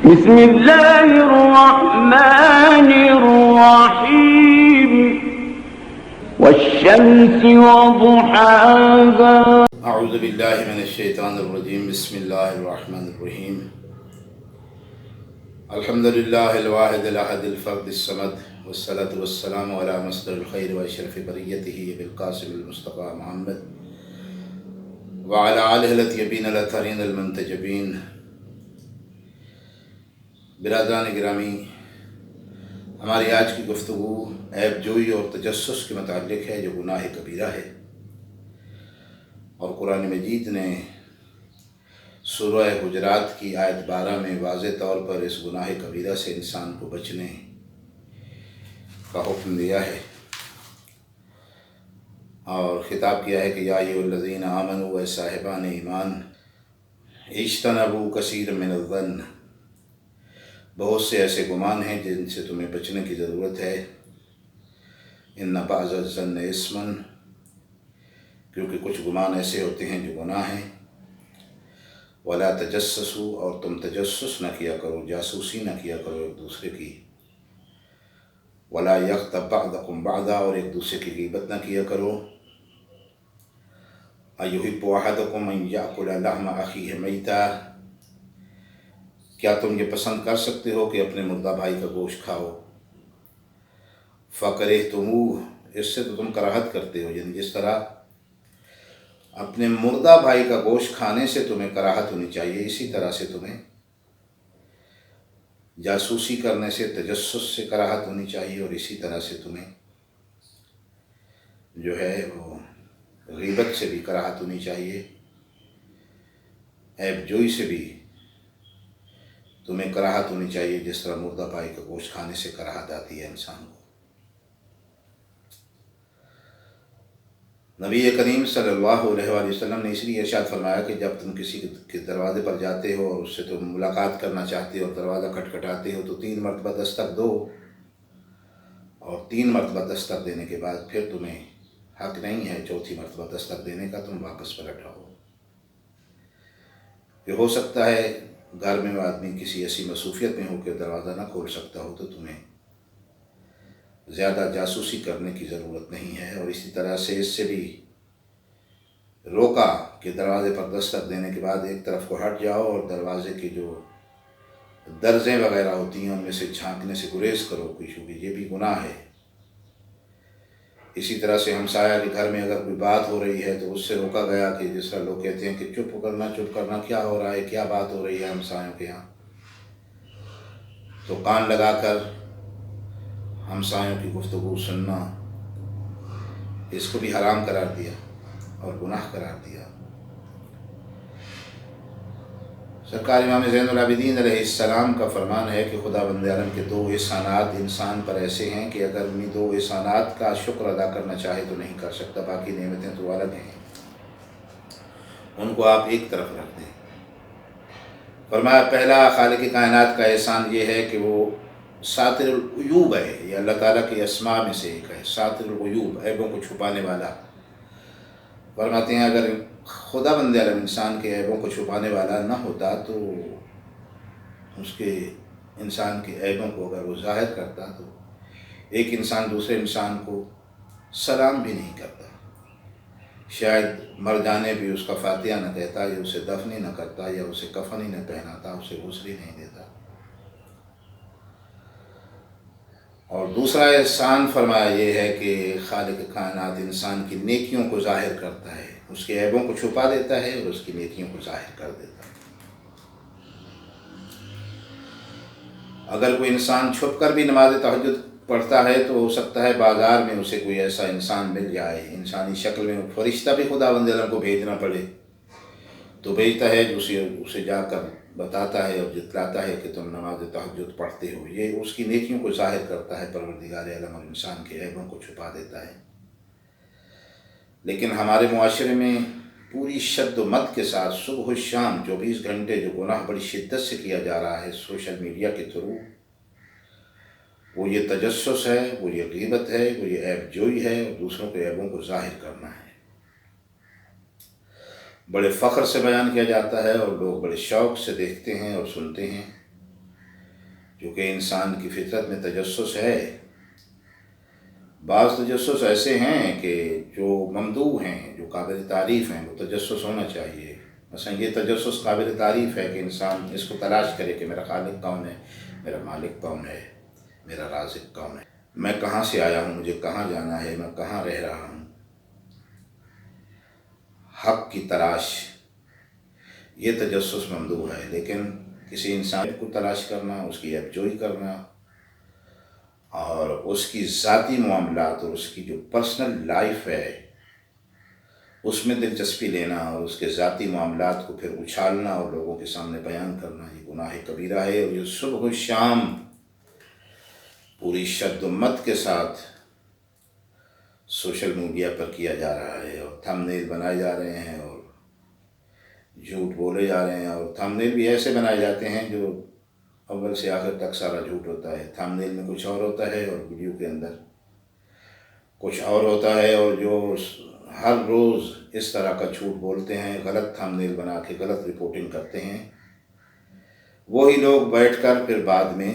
بسم اللہ الرحمن الرحیم والشمس وضحاها اعوذ باللہ من الشیطان الرجیم بسم اللہ الرحمن الرحیم الحمد للہ الواحد الاحد الفرد الصمد والصلاة والسلام علی مصدر الخیر واشرف بریتہ بالقاسم المصطفى محمد وعلى آلہ الاطیبین الاطہرین المنتجبین۔ برادران گرامی، ہماری آج کی گفتگو عیب جوئی اور تجسس کے متعلق ہے جو گناہ کبیرہ ہے، اور قرآن مجید نے سورہ حجرات کی آیت 12 میں واضح طور پر اس گناہ کبیرہ سے انسان کو بچنے کا حکم دیا ہے اور خطاب کیا ہے کہ یا ایھا الذین آمنوا، اے صاحبان ایمان، اجتنبوا کثیرا من الظن، بہت سے ایسے گمان ہیں جن سے تمہیں بچنے کی ضرورت ہے۔ ان بعض الظن اثم، کیونکہ کچھ گمان ایسے ہوتے ہیں جو گناہ ہیں۔ ولا تجسسوا، اور تم تجسس نہ کیا کرو، جاسوسی نہ کیا کرو ایک دوسرے کی۔ ولا یغتب بعضکم بعضا، اور ایک دوسرے کی غیبت نہ کیا کرو۔ ایحب احدکم ان یأکل لحم اخیہ میتا، کیا تم یہ پسند کر سکتے ہو کہ اپنے مردہ بھائی کا گوشت کھاؤ؟ فکرہتموہ، اس سے تو تم کراہت کرتے ہو، یعنی جس طرح اپنے مردہ بھائی کا گوشت کھانے سے تمہیں کراہت ہونی چاہیے، اسی طرح سے تمہیں جاسوسی کرنے سے، تجسس سے کراہت ہونی چاہیے، اور اسی طرح سے تمہیں جو ہے وہ غیبت سے بھی کراہت ہونی چاہیے، عیب جوئی سے بھی تمہیں کراہت ہونی چاہیے، جس طرح مردہ بھائی کا گوشت کھانے سے کراہت آتی ہے انسان کو۔ نبی کریم صلی اللہ علیہ وآلہ وسلم نے اس لیے ارشاد فرمایا کہ جب تم کسی کے دروازے پر جاتے ہو اور اس سے تم ملاقات کرنا چاہتے ہو اور دروازہ کھٹکھٹاتے ہو تو 3 مرتبہ دستک دو، اور 3 مرتبہ دستک دینے کے بعد پھر تمہیں حق نہیں ہے 4تھی مرتبہ دستک دینے کا، تم واپس پلٹ آؤ۔ کہ ہو سکتا ہے گھر میں آدمی کسی ایسی مصروفیت میں ہو کہ دروازہ نہ کھول سکتا ہو، تو تمہیں زیادہ جاسوسی کرنے کی ضرورت نہیں ہے، اور اسی طرح سے اس سے بھی روکا کہ دروازے پر دستک دینے کے بعد ایک طرف کو ہٹ جاؤ اور دروازے کی جو درزیں وغیرہ ہوتی ہیں ان میں سے جھانکنے سے گریز کرو، کیونکہ یہ بھی گناہ ہے۔ اسی طرح سے ہمسایہ کے گھر میں اگر کوئی بات ہو رہی ہے تو اس سے روکا گیا کہ جس طرح لوگ کہتے ہیں کہ چپ کرنا، کیا ہو رہا ہے، کیا بات ہو رہی ہے ہمسایوں کے یہاں، تو کان لگا کر ہمسایوں کی گفتگو سننا، اس کو بھی حرام قرار دیا اور گناہ قرار دیا۔ سرکار امام زین العابدین علیہ السلام کا فرمان ہے کہ خدا بند عالم کے 2 احسانات انسان پر ایسے ہیں کہ اگر انہی 2 احسانات کا شکر ادا کرنا چاہے تو نہیں کر سکتا، باقی نعمتیں تو الگ ہیں، ان کو آپ ایک طرف رکھ دیں۔ فرمایا پہلا خالق کائنات کا احسان یہ ہے کہ وہ ساتر العیوب ہے، یہ اللہ تعالیٰ کے اسماء میں سے ایک ہے، ساتر العیوب، عیبوں کو چھپانے والا۔ فرماتے ہیں اگر خدا بند عالم انسان کے عیبوں کو چھپانے والا نہ ہوتا تو اس کے انسان کے عیبوں کو اگر وہ ظاہر کرتا تو ایک انسان دوسرے انسان کو سلام بھی نہیں کرتا، شاید مر جانے بھی اس کا فاتحہ نہ کہتا، یا اسے دفن ہی نہ کرتا، یا اسے کفن ہی نہ پہناتا، اسے غسل ہی نہیں دیتا۔ اور دوسرا احسان فرمایا یہ ہے کہ خالق کائنات انسان کی نیکیوں کو ظاہر کرتا ہے، اس کے عیبوں کو چھپا دیتا ہے اور اس کی نیکیوں کو ظاہر کر دیتا ہے۔ اگر کوئی انسان چھپ کر بھی نماز تہجد پڑھتا ہے تو ہو سکتا ہے بازار میں اسے کوئی ایسا انسان مل جائے، انسانی شکل میں فرشتہ بھی خدا بند عالم کو بھیجنا پڑے تو بھیجتا ہے، جو اسے جا کر بتاتا ہے اور جتلاتا ہے کہ تم نماز تہجد پڑھتے ہو، یہ اس کی نیکیوں کو ظاہر کرتا ہے پروردگار عالم، اور انسان کے عیبوں کو چھپا دیتا ہے۔ لیکن ہمارے معاشرے میں پوری شد و مت کے ساتھ صبح و شام 24 گھنٹے جو گناہ بڑی شدت سے کیا جا رہا ہے سوشل میڈیا کے تھرو، وہ یہ تجسس ہے، وہ یہ غیبت ہے، وہ یہ عیب جوئی ہے، اور دوسروں کے عیبوں کو ظاہر کرنا ہے۔ بڑے فخر سے بیان کیا جاتا ہے اور لوگ بڑے شوق سے دیکھتے ہیں اور سنتے ہیں، چونکہ انسان کی فطرت میں تجسس ہے، بعض تجسس ایسے ہیں کہ جو ممدوح ہیں، جو قابل تعریف ہیں، وہ تجسس ہونا چاہیے۔ مثلا یہ تجسس قابل تعریف ہے کہ انسان اس کو تلاش کرے کہ میرا خالق کون ہے، میرا مالک کون ہے، میرا رازق کون ہے، میں کہاں سے آیا ہوں، مجھے کہاں جانا ہے، میں کہاں رہ رہا ہوں۔ حق کی تلاش، یہ تجسس ممدوح ہے۔ لیکن کسی انسان کو تلاش کرنا، اس کی یکجوئی کرنا اور اس کی ذاتی معاملات اور اس کی جو پرسنل لائف ہے اس میں دلچسپی لینا اور اس کے ذاتی معاملات کو پھر اچھالنا اور لوگوں کے سامنے بیان کرنا، یہ گناہ کبیرہ ہے۔ اور یہ صبح و شام پوری شد و مت کے ساتھ سوشل میڈیا پر کیا جا رہا ہے، اور تھم نیل بنائے جا رہے ہیں اور جھوٹ بولے جا رہے ہیں، اور تھم نیل بھی ایسے بنائے جاتے ہیں جو اول سے آخر تک سارا جھوٹ ہوتا ہے۔ تھم نیل میں کچھ اور ہوتا ہے اور ویڈیو کے اندر کچھ اور ہوتا ہے، اور جو ہر روز اس طرح کا جھوٹ بولتے ہیں، غلط تھم نیل بنا کے غلط رپورٹنگ کرتے ہیں، وہی لوگ بیٹھ کر پھر بعد میں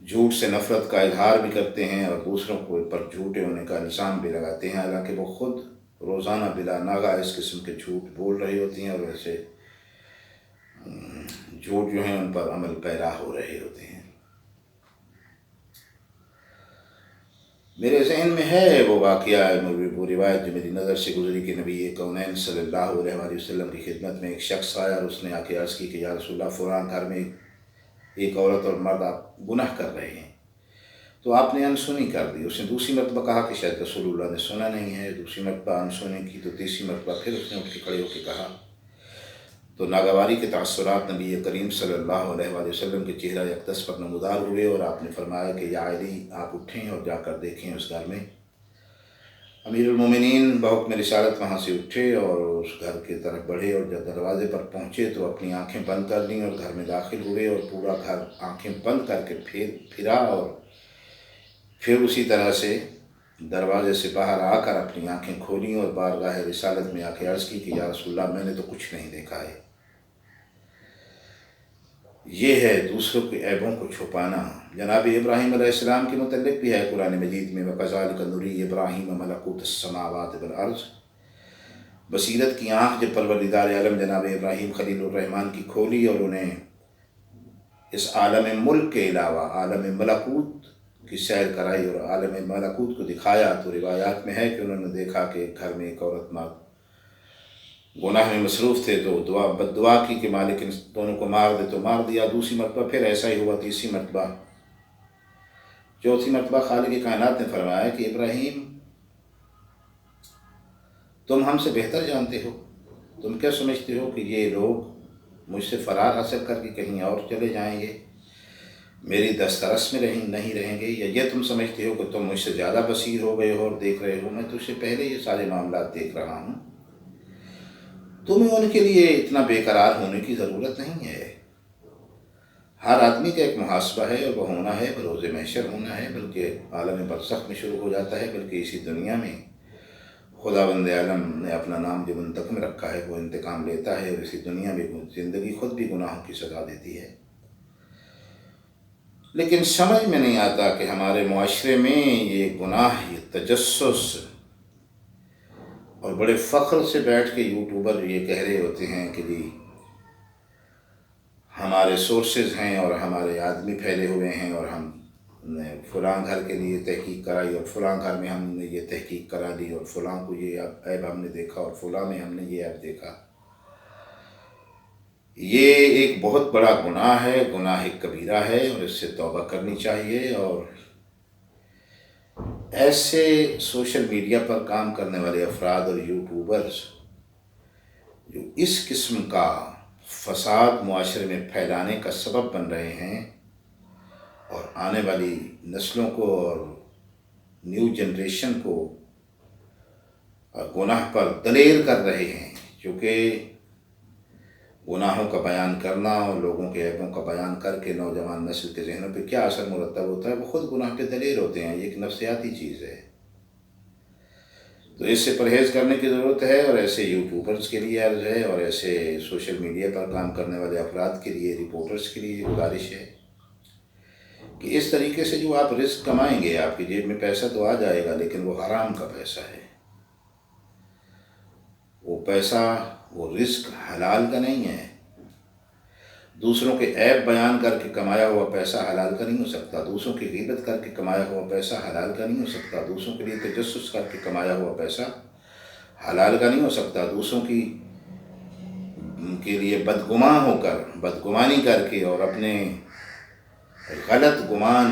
جھوٹ سے نفرت کا اظہار بھی کرتے ہیں اور دوسروں کو پر جھوٹے ہونے کا الزام بھی لگاتے ہیں، حالانکہ وہ خود روزانہ بلا ناغہ اس قسم کے جھوٹ بول رہی ہوتی ہیں اور ویسے جھوٹ جو ہیں ان پر عمل پیرا ہو رہے ہوتے ہیں۔ میرے ذہن میں ہے وہ واقعہ، وہ روایت جو میری نظر سے گزری کہ نبی کونین صلی اللہ علیہ وسلم کی خدمت میں ایک شخص آیا اور اس نے آ کے عرض کی کہ یا رسول اللہ، فلاں گھر میں ایک عورت اور مرد آپ گناہ کر رہے ہیں۔ تو آپ نے انسنی کر دی۔ اس نے دوسری مرتبہ کہا کہ شاید رسول اللہ نے سنا نہیں ہے، دوسری مرتبہ انسنی کی، تو تیسری مرتبہ پھر اس نے اٹھ کے کھڑے ہو کے کہا، تو ناگواری کے تاثرات نبی کریم صلی اللہ علیہ وآلہ وسلم کے چہرہ اقدس پر نمودار ہوئے، اور آپ نے فرمایا کہ یا علی، آپ اٹھیں اور جا کر دیکھیں اس گھر میں۔ امیر المومنین بحکم رسالت وہاں سے اٹھے اور اس گھر کی طرف بڑھے، اور جب دروازے پر پہنچے تو اپنی آنکھیں بند کر لیں اور گھر میں داخل ہوئے، اور پورا گھر آنکھیں بند کر کے پھرا، اور پھر اسی طرح سے دروازے سے باہر آ کر اپنی آنکھیں کھولیں اور بارگاہ رسالت میں آ کے عرض کی کہ یا رسول اللہ، میں نے تو کچھ نہیں دیکھا ہے۔ یہ ہے دوسروں کے عیبوں کو چھپانا۔ جناب ابراہیم علیہ السلام کے متعلق بھی ہے قرآن مجید میں، وَكَذَلِكَ نُرِي إِبْرَاهِيمَ مَلَكُوتَ السَّمَاوَاتِ وَالْأَرْضِ۔ بصیرت کی آنکھ جب پروردگار عالم جناب ابراہیم خلیل الرحمن کی کھولی اور انہیں اس عالم ملک کے علاوہ عالم ملکوت کی سیر کرائی اور عالم ملکوت کو دکھایا، تو روایات میں ہے کہ انہوں نے دیکھا کہ گھر میں ایک عورت مرد گناہ میں مصروف تھے، تو بد دعا کی کہ مالک ان دونوں کو مار دے، تو مار دیا۔ دوسری مرتبہ پھر ایسا ہی ہوا، تیسری مرتبہ، چوتھی مرتبہ خالق کائنات نے فرمایا کہ ابراہیم، تم ہم سے بہتر جانتے ہو، تم کیا سمجھتے ہو کہ یہ لوگ مجھ سے فرار حاصل کر کے کہیں اور چلے جائیں گے، میری دسترس میں نہیں رہیں گے، یا یہ تم سمجھتے ہو کہ تم مجھ سے زیادہ بصیر ہو گئے ہو اور دیکھ رہے ہو، میں تجھ سے پہلے یہ سارے معاملات دیکھ رہا ہوں۔ تمہیں ان کے لیے اتنا بے قرار ہونے کی ضرورت نہیں ہے۔ ہر آدمی کا ایک محاسبہ ہے، اور وہ ہونا ہے بروز محشر ہونا ہے، بلکہ عالم برزخ میں شروع ہو جاتا ہے، بلکہ اسی دنیا میں خداوند عالم نے اپنا نام جو منتقم رکھا ہے وہ انتقام لیتا ہے، اور اسی دنیا میں زندگی خود بھی گناہوں کی سزا دیتی ہے۔ لیکن سمجھ میں نہیں آتا کہ ہمارے معاشرے میں یہ گناہ، یہ تجسس، اور بڑے فخر سے بیٹھ کے یوٹیوبر یہ کہہ رہے ہوتے ہیں کہ جی ہمارے سورسز ہیں اور ہمارے آدمی پھیلے ہوئے ہیں، اور ہم نے فلاں گھر کے لیے تحقیق کرائی، اور فلاں گھر میں ہم نے یہ تحقیق کرا لی، اور فلاں کو یہ عیب ہم نے دیکھا، اور فلاں میں ہم نے یہ عیب دیکھا۔ یہ ایک بہت بڑا گناہ ہے، گناہ کبیرہ ہے، اور اس سے توبہ کرنی چاہیے۔ اور ایسے سوشل میڈیا پر کام کرنے والے افراد اور یوٹیوبرز جو اس قسم کا فساد معاشرے میں پھیلانے کا سبب بن رہے ہیں، اور آنے والی نسلوں کو اور نیو جنریشن کو گناہ پر دلیر کر رہے ہیں، کیونکہ گناہوں کا بیان کرنا اور لوگوں کے عیبوں کا بیان کر کے نوجوان نسل کے ذہنوں پہ کیا اثر مرتب ہوتا ہے، وہ خود گناہ پہ دلیر ہوتے ہیں۔ یہ ایک نفسیاتی چیز ہے، تو اس سے پرہیز کرنے کی ضرورت ہے۔ اور ایسے یوٹیوبرز کے لیے عرض ہے، اور ایسے سوشل میڈیا پر کام کرنے والے افراد کے لیے، رپورٹرز کے لیے گزارش ہے کہ اس طریقے سے جو آپ رزق کمائیں گے، آپ کی جیب میں پیسہ تو آ جائے گا لیکن وہ حرام کا پیسہ ہے، وہ پیسہ، وہ رزق حلال کا نہیں ہے۔ دوسروں کے عیب بیان کر کے کمایا ہوا پیسہ حلال کا نہیں ہو سکتا، دوسروں کی غیبت کر کے کمایا ہوا پیسہ حلال کا نہیں ہو سکتا، دوسروں کے لیے تجسس کر کے کمایا ہوا پیسہ حلال کا نہیں ہو سکتا، دوسروں کے لیے بدگمان ہو کر، بدگمانی کر کے اور اپنے غلط گمان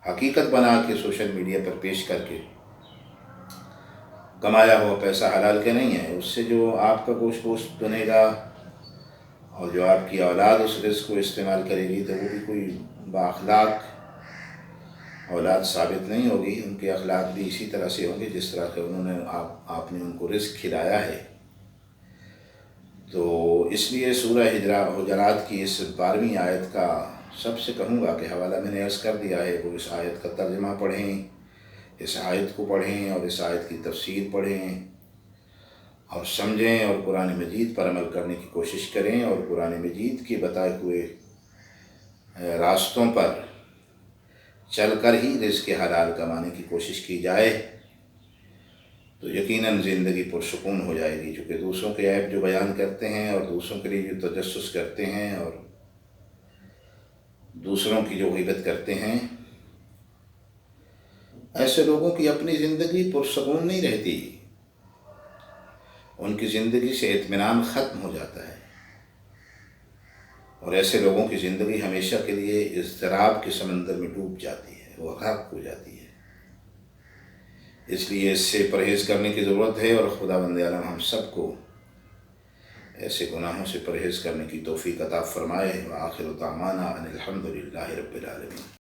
حقیقت بنا کے سوشل میڈیا پر پیش کر کے کمایا ہوا پیسہ حلال کا نہیں ہے۔ اس سے جو آپ کا گوشت بنے گا اور جو آپ کی اولاد اس رزق کو استعمال کرے گی تو وہ بھی کوئی بااخلاق اولاد ثابت نہیں ہوگی، ان کے اخلاق بھی اسی طرح سے ہوں گے جس طرح کہ انہوں نے آپ نے ان کو رزق کھلایا ہے۔ تو اس لیے سورہ حجرات کی اس 12ویں آیت کا سب سے کہوں گا کہ حوالہ میں نے عرض کر دیا ہے، وہ اس آیت کا ترجمہ پڑھیں، اس آیت کو پڑھیں اور اس آیت کی تفسیر پڑھیں اور سمجھیں اور قرآن مجید پر عمل کرنے کی کوشش کریں اور قرآن مجید کے بتائے ہوئے راستوں پر چل کر ہی رزق حلال کمانے کی کوشش کی جائے تو یقیناً زندگی پرسکون ہو جائے گی۔ چونکہ دوسروں کے عیب جو بیان کرتے ہیں اور دوسروں کے لیے جو تجسس کرتے ہیں اور دوسروں کی جو غیبت کرتے ہیں، ایسے لوگوں کی اپنی زندگی پرسکون نہیں رہتی، ان کی زندگی سے اطمینان ختم ہو جاتا ہے اور ایسے لوگوں کی زندگی ہمیشہ کے لیے اضطراب کے سمندر میں ڈوب جاتی ہے، وہ غرق ہو جاتی ہے۔ اس لیے اس سے پرہیز کرنے کی ضرورت ہے اور خداوند عالم ہم سب کو ایسے گناہوں سے پرہیز کرنے کی توفیق عطا فرمائے۔ وآخر دعوانا ان الحمد للہ رب العالمین۔